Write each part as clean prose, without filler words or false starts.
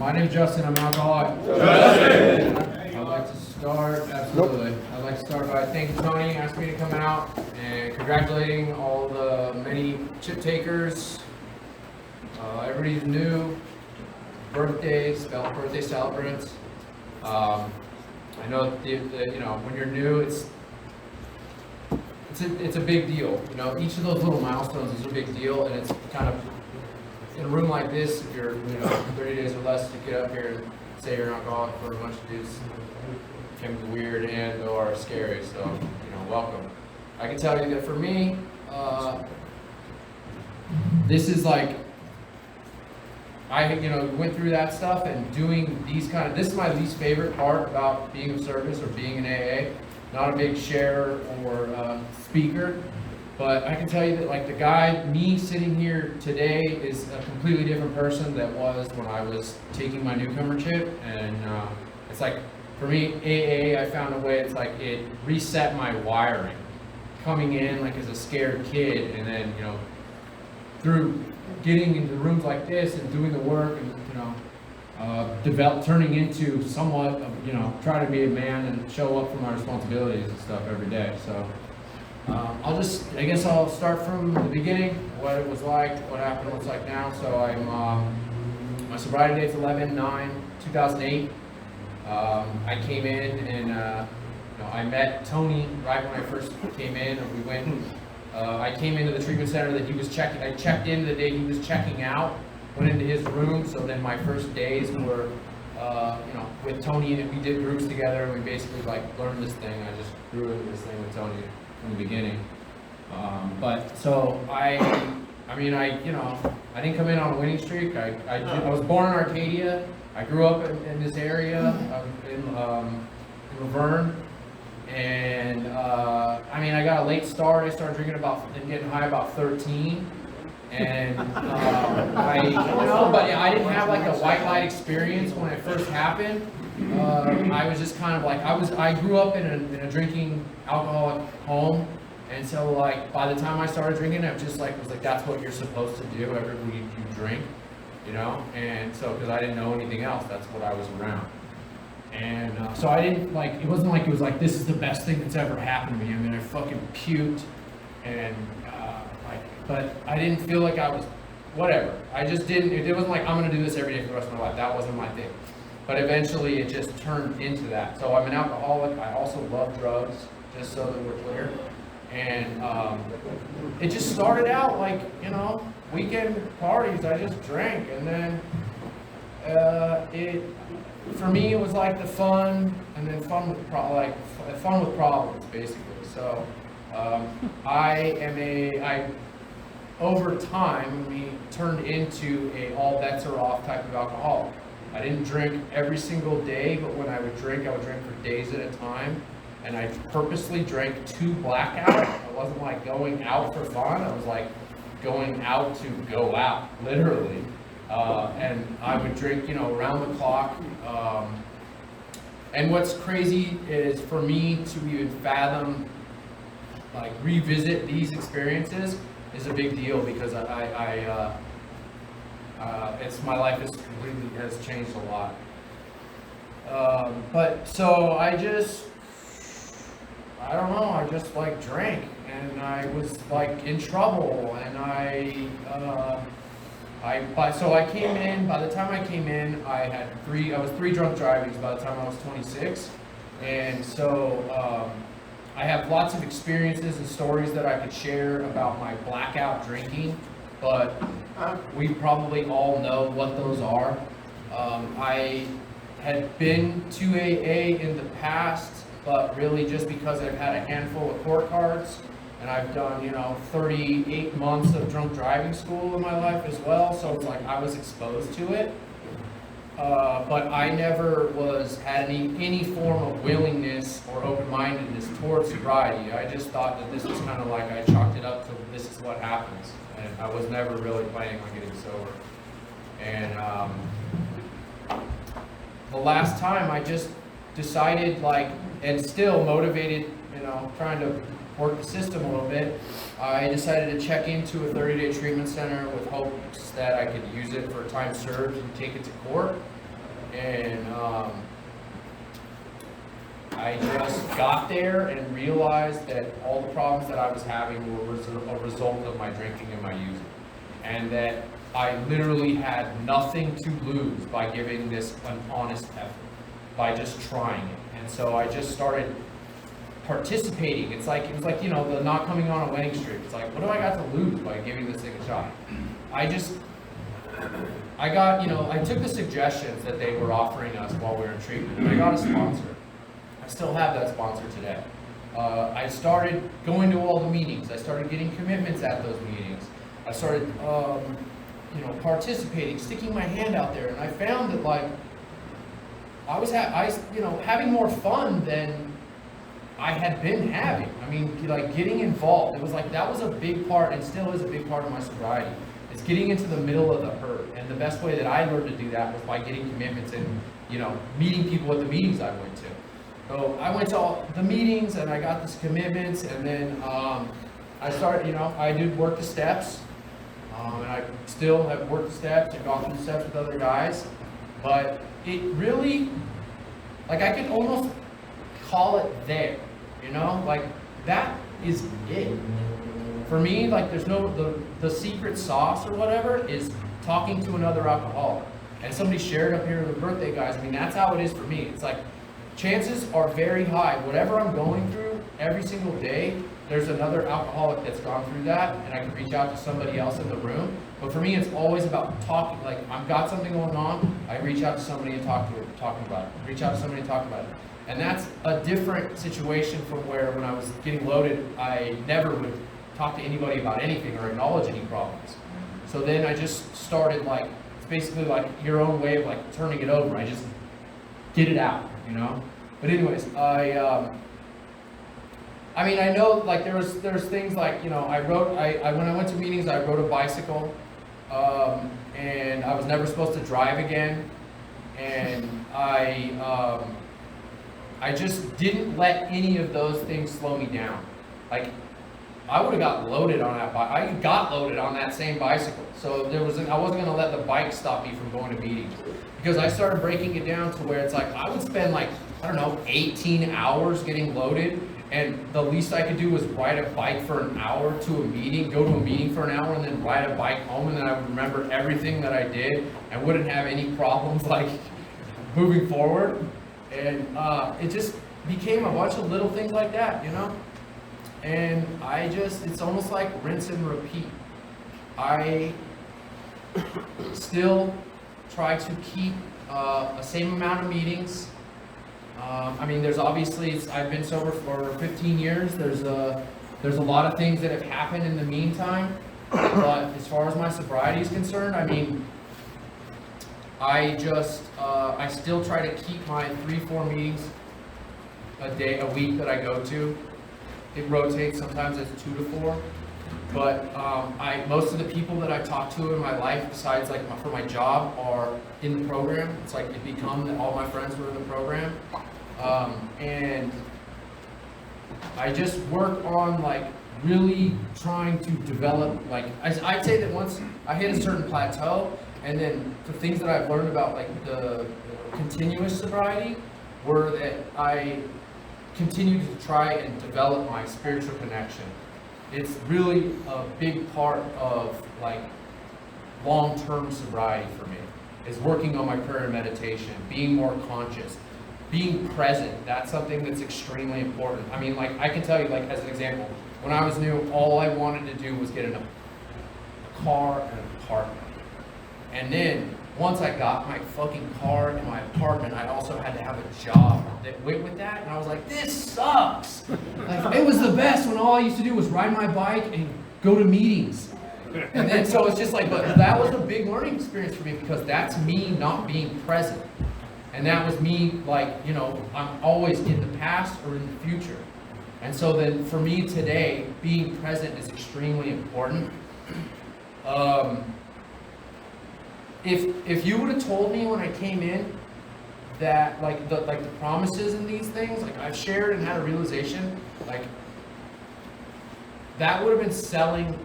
My name's Justin, I'm an alcoholic. Justin! I'd like to start, absolutely. I'd like to start by thanking Tony, asking me to come out, and congratulating all the many chip takers, everybody who's new, birthday celebrants. I know when you're new, it's a big deal. You know, each of those little milestones is a big deal, and it's kind of in a room like this. If you're 30 days or less to get up here and say you're an alcoholic for a bunch of dudes can be weird and or scary. So welcome. I can tell you that for me, this is like I went through that stuff and doing these this is my least favorite part about being of service or being an AA. Not a big sharer or speaker, but I can tell you that me sitting here today is a completely different person that was when I was taking my newcomer chip. And it's like, for me, AA, I found a way, it's like it reset my wiring. Coming in as a scared kid, and then through getting into rooms like this and doing the work and turning into somewhat of, try to be a man and show up for my responsibilities and stuff every day. So I guess I'll start from the beginning, what it was like, what happened, what's like now. So my sobriety date's 11/9/2008. I came in and I met Tony right when I first came in, and we went. I came into the treatment center that he was checking. I checked in the day he was checking out. Went into his room. So then my first days were, with Tony, and we did groups together, and we basically learned this thing. I just grew into this thing with Tony from the beginning. But so I didn't come in on a winning streak. I was born in Arcadia. I grew up in this area in Laverne. And I got a late start. I started drinking and getting high about 13, and I didn't have a white light experience when it first happened. I was just I grew up in a drinking alcoholic home, and so by the time I started drinking, I just was that's what you're supposed to do every week, you drink, and so because I didn't know anything else, that's what I was around. And so I didn't it wasn't it was this is the best thing that's ever happened to me. I mean, I fucking puked, and but I didn't feel like I was, whatever. I just didn't, it wasn't I'm gonna do this every day for the rest of my life. That wasn't my thing. But eventually it just turned into that. So I'm an alcoholic. I also love drugs, just so that we're clear. And it just started out weekend parties. I just drank, and then for me, it was the fun, and then fun with fun with problems, basically. So over time, we turned into a all bets are off type of alcoholic. I didn't drink every single day, but when I would drink for days at a time, and I purposely drank to blackout. I wasn't going out for fun. I was going out to go out, literally. And I would drink, around the clock. And what's crazy is for me to even fathom, revisit these experiences is a big deal, because my life has changed a lot. But so I don't know, I just drank, and I was in trouble, and so I came in. By the time I came in, I was three drunk drivings by the time I was 26, and so I have lots of experiences and stories that I could share about my blackout drinking, but we probably all know what those are. I had been to AA in the past, but really just because I've had a handful of court cards. And I've done, 38 months of drunk driving school in my life as well, so it's I was exposed to it. But I never had any form of willingness or open-mindedness towards sobriety. I just thought that this was kind of I chalked it up to this is what happens. And I was never really planning on getting sober. And the last time I just decided and still motivated, trying to work the system a little bit, I decided to check into a 30-day treatment center with hopes that I could use it for time served and take it to court. And I just got there and realized that all the problems that I was having were a result of my drinking and my using. And that I literally had nothing to lose by giving this an honest effort, by just trying it. And so I just started participating. It was like, you know, the not coming on a winning streak. It's like, what do I got to lose by giving this thing a shot? I took the suggestions that they were offering us while we were in treatment, and I got a sponsor. I still have that sponsor today. I started going to all the meetings. I started getting commitments at those meetings. I started, participating, sticking my hand out there, and I found that like I was having more fun than I had been having. I mean, like getting involved. It was like that was a big part, and still is a big part of my sobriety. It's getting into the middle of the herd, and the best way that I learned to do that was by getting commitments and meeting people at the meetings I went to. So I went to all the meetings and I got these commitments, and then I started. I did work the steps, and I still have worked the steps and gone through the steps with other guys. But it really, like I could almost call it there, like that is it. For me, like there's no, the secret sauce or whatever is talking to another alcoholic. And somebody shared up here the birthday guys, I mean, that's how it is for me. It's like, chances are very high, whatever I'm going through every single day, there's another alcoholic that's gone through that, and I can reach out to somebody else in the room. But for me, it's always about talking, like I've got something going on, I reach out to somebody and talking about it. Reach out to somebody and talk about it. And that's a different situation from where when I was getting loaded, I never would talk to anybody about anything or acknowledge any problems. So then I just started like, it's basically like your own way of like turning it over. I just get it out, But anyways, I know like there's things like, when I went to meetings, I rode a bicycle, and I was never supposed to drive again. And I just didn't let any of those things slow me down. Like, I would have got loaded on that bike. I got loaded on that same bicycle. So I wasn't going to let the bike stop me from going to meetings. Because I started breaking it down to where it's like, I would spend like, 18 hours getting loaded. And the least I could do was ride a bike for an hour to a meeting, go to a meeting for an hour, and then ride a bike home. And then I would remember everything that I did and wouldn't have any problems like moving forward. And it just became a bunch of little things like that, And it's almost like rinse and repeat. I still try to keep a same amount of meetings. There's obviously, I've been sober for 15 years. There's a lot of things that have happened in the meantime. But as far as my sobriety is concerned, I still try to keep my 3-4 meetings a week that I go to. It rotates, sometimes it's 2 to 4. But most of the people that I talk to in my life, besides like for my job, are in the program. It's like it become that all my friends were in the program. And I just work on like really trying to develop, like I'd say that once I hit a certain plateau, and then the things that I've learned about like the continuous sobriety were that I continue to try and develop my spiritual connection. It's really a big part of like long-term sobriety for me, is working on my prayer and meditation, being more conscious, being present. That's something that's extremely important. Like I can tell you, like as an example, when I was new, all I wanted to do was get a car and an apartment. And then once I got my fucking car and my apartment, I also had to have a job that went with that. And I was like, this sucks. Like, it was the best when all I used to do was ride my bike and go to meetings. And then so it's just like, but that was a big learning experience for me, because that's me not being present. And that was me like, I'm always in the past or in the future. And so then for me today, being present is extremely important. If you would have told me when I came in that like the promises in these things, like I've shared and had a realization, like that would have been selling.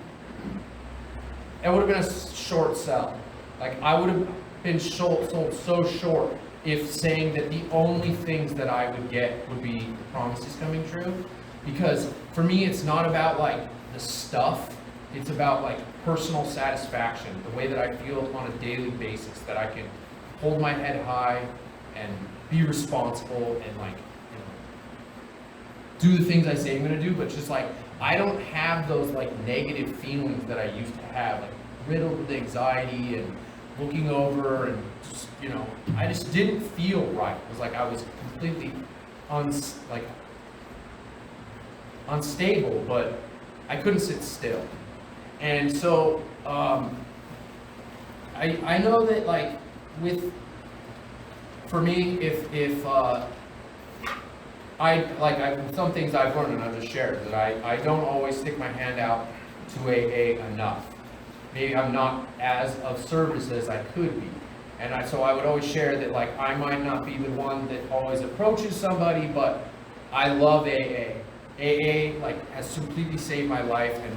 It would have been a short sell. Like I would have been sold so short if saying that the only things that I would get would be the promises coming true. Because for me, it's not about like the stuff, it's about like personal satisfaction, the way that I feel on a daily basis, that I can hold my head high and be responsible and like, you know, do the things I say I'm gonna do, but just like, I don't have those like negative feelings that I used to have, like riddled with anxiety and looking over and just, you know, I just didn't feel right. It was like I was completely unstable, but I couldn't sit still. And so I know that like for me, if some things I've learned, and I've just shared, that I don't always stick my hand out to AA enough. Maybe I'm not as of service as I could be. And so I would always share that like I might not be the one that always approaches somebody, but I love AA. AA like has completely saved my life, and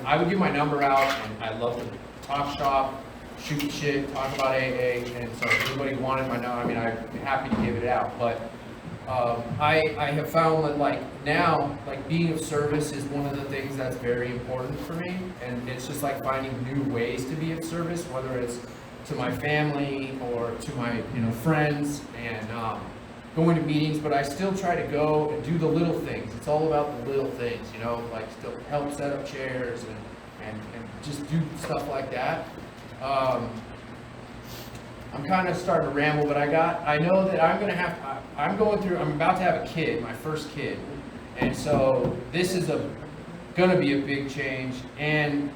I would give my number out, and I love to talk shop, shoot shit, talk about AA, and so if anybody wanted my number, I mean, I'd be happy to give it out. But I have found that like now, like being of service is one of the things that's very important for me, and it's just like finding new ways to be of service, whether it's to my family or to my friends, and going to meetings. But I still try to go and do the little things. It's all about the little things, like still help set up chairs and just do stuff like that. I'm kind of starting to ramble, but I know that I'm about to have a kid, my first kid. And so this is gonna be a big change, and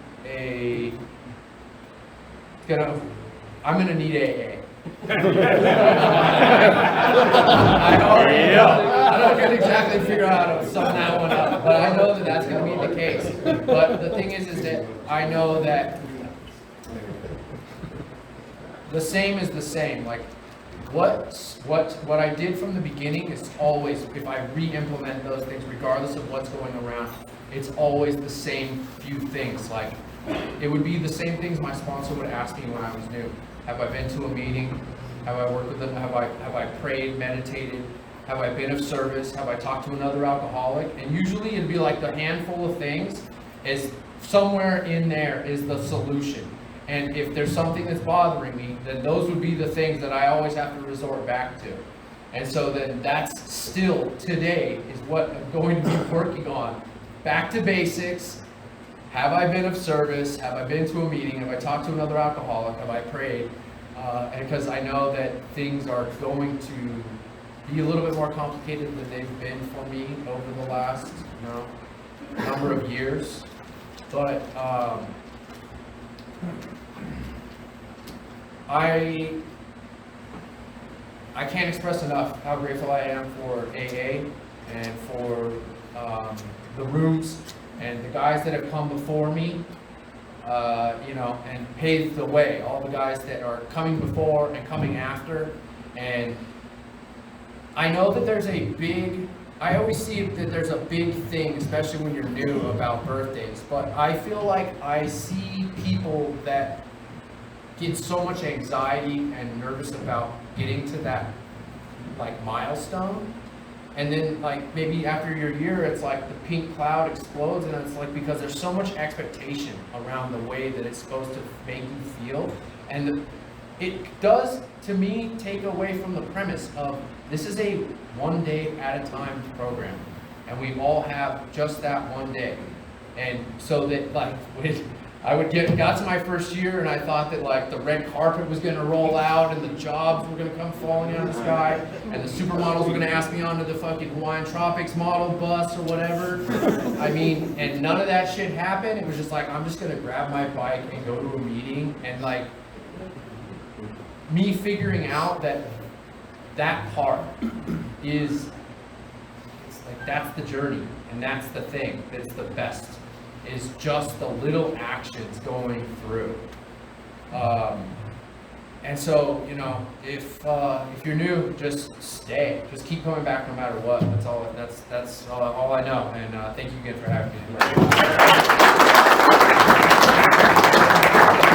I'm gonna need AA. I don't exactly figure out how to sum that one up, but I know that that's gonna be the case. But the thing is that I know that the same is the same. Like what I did from the beginning is always, if I re-implement those things, regardless of what's going around, it's always the same few things. Like it would be the same things my sponsor would ask me when I was new. Have I been to a meeting? Have I worked with them? Have I prayed, meditated? Have I been of service? Have I talked to another alcoholic? And usually it'd be like the handful of things is somewhere in there is the solution. And if there's something that's bothering me, then those would be the things that I always have to resort back to. And so then that's still today is what I'm going to be working on. Back to basics. Have I been of service? Have I been to a meeting? Have I talked to another alcoholic? Have I prayed? Because I know that things are going to be a little bit more complicated than they've been for me over the last number of years. But I can't express enough how grateful I am for AA and for the rooms and the guys that have come before me, and paved the way. All the guys that are coming before and coming after. And I know that I always see that there's a big thing, especially when you're new, about birthdays. But I feel like I see people that get so much anxiety and nervous about getting to that milestone, and then maybe after your year it's like the pink cloud explodes, and it's like because there's so much expectation around the way that it's supposed to make you feel, and it does to me take away from the premise of this is a one day at a time program, and we all have just that one day. And so that I got to my first year, and I thought that the red carpet was going to roll out, and the jobs were going to come falling out of the sky, and the supermodels were going to ask me onto the fucking Hawaiian Tropics model bus or whatever. I mean, and none of that shit happened. It was just I'm just going to grab my bike and go to a meeting, and me figuring out that part is, that's the journey, and that's the thing that's the best. Is just the little actions going through. And so, if you're new, just stay. Just keep coming back no matter what. That's all I know. And thank you again for having me.